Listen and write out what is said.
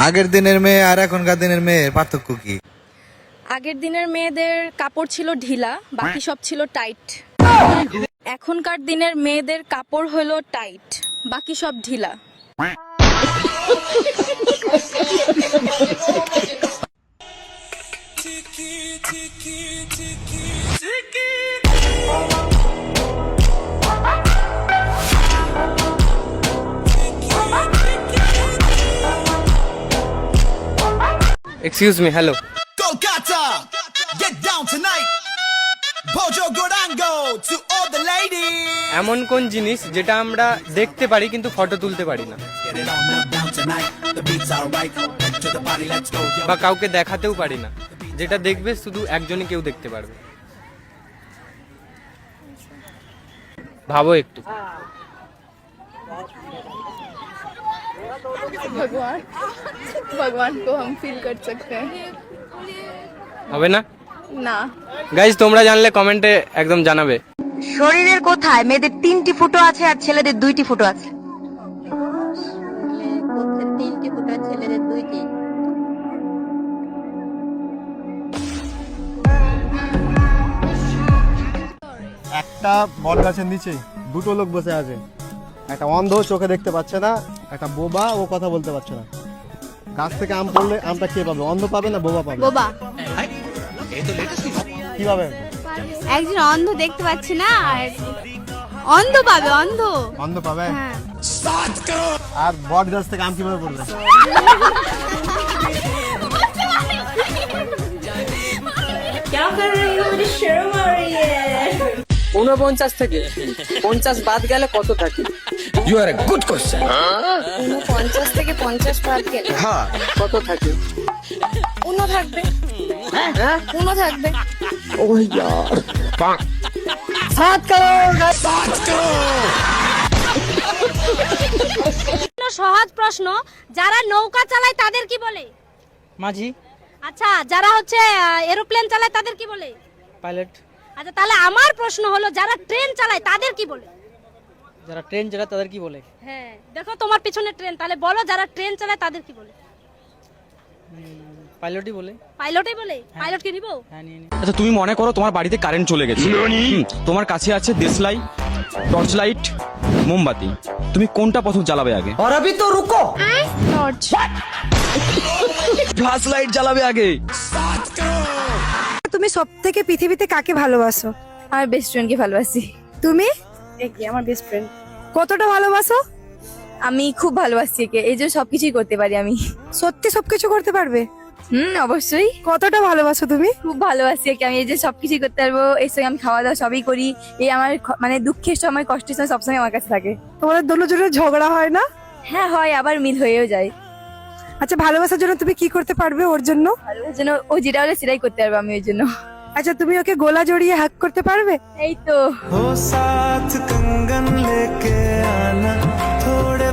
আগের দিনের মেয়ে আর এখনকার দিনের মেয়ের পার্থক্য কি? আগের দিনের মেয়েদের কাপড় ছিল ঢিলা, বাকি সব ছিল টাইট। এখনকার দিনের মেয়েদের কাপড় হলো টাইট, বাকি সব ঢিলা। Excuse me, hello. Kolkata, get down tonight. Bojo Gorango to all the ladies. এমন কোন জিনিস যেটা আমরা দেখতে পারি কিন্তু ফটো তুলতে পারি না, Get it on now down tonight. The beats are right. Back to the party, let's go. Yo. বা কাউকে দেখাতেও পারি না, যেটা দেখবে শুধু একজনই কেউ দেখতে পারবে? ভাবো একটু। भगवान भगवान को हम फील कर सकते हैं হবে না? ना। গাইজ তোমরা জানলে কমেন্টে একদম জানাবে। শরীরের কোথায় মেয়েদের 3টি ফুটো আছে আর ছেলেদের 2টি ফুটো আছে? তিনটি ফুটা ছেলেদের দুইটি। একটা বট গাছের নিচে দুটো লোক বসে আছে, একটা অন্ধ চোখে দেখতে পাচ্ছে না, একটা বোবা ও কথা বলতে পারছে না। গাছ থেকে আম পড়লে আমটা কে পাবে? অন্ধ পাবে না বোবা পাবে? बोबा কিভাবে? একজন অন্ধ দেখতে পাচ্ছে না আর অন্ধ পাবে, অন্ধ। অন্ধ পাবে। হ্যাঁ। আর বট গাছ থেকে আম কিভাবে পড়বে? क्या कर रही हो? मुझे शर्म आ रही है। 49 থেকে 50 বাদ গেলে কত থাকে? You are a good question. 49 থেকে 50 বাদ গেলে কত থাকে? উনো থাকবে। হ্যাঁ, উনো থাকবে। সহজ প্রশ্ন, যারা নৌকা চালায় তাদের কি বলে? মাঝি। আচ্ছা, যারা হচ্ছে এরোপ্লেন চালায় তাদের কি বলে? পাইলট। আচ্ছা, তাহলে আমার প্রশ্ন হলো যারা ট্রেন চালায় তাদের কি বলে? যারা ট্রেন চালায় তাদের কি বলে? হ্যাঁ, দেখো তোমার পিছনে ট্রেন, তাহলে বলো যারা ট্রেন চালায় তাদের কি বলে? পাইলটই বলে। পাইলটই বলে। পাইলট কি নিবো? হ্যাঁ, নিয়ে নি। আচ্ছা তুমি মনে করো তোমার বাড়িতে কারেন্ট চলে গেছে, তোমার কাছে আছে দেশলাই, টর্চ লাইট, মোমবাতি, তুমি কোনটা প্রথম জ্বালাবে আগে? टॉर्च। ফ্ল্যাশ লাইট জ্বালাবে আগে। তুমি সবথেকে পৃথিবীতে কাকে ভালোবাসো? আমার বেস্ট ফ্রেন্ডকে ভালোবাসি। তুমি একে আমার বেস্ট ফ্রেন্ড। কতটা ভালোবাসো? আমি খুব ভালোবাসি একে, এই জন্য সবকিছুই করতে পারি আমি। সত্যি সবকিছু করতে পারবে? অবশ্যই। কতটা ভালোবাসো তুমি? খুব ভালোবাসি একে আমি, এই যে সবকিছুই করতে পারবো, এর সঙ্গে আমি খাওয়া দাওয়া সবই করি। এই আমার মানে দুঃখের সময় কষ্টের সময় সবসময় আমার কাছে থাকে। তোমাদের দুজনের ঝগড়া হয় না? হ্যাঁ হয়, আবার মিল হয়েও যায়। আচ্ছা, ভালোবাসার জন্য তুমি কি করতে পারবে ওর জন্য? ভালোবাসার জন্য ও যেটা হলে সেটাই করতে পারবো আমি ওই জন্য। আচ্ছা, তুমি ওকে গলা জড়িয়ে হাগ করতে পারবে? এই তো। हो साथ कंगन लेके आना थोड़े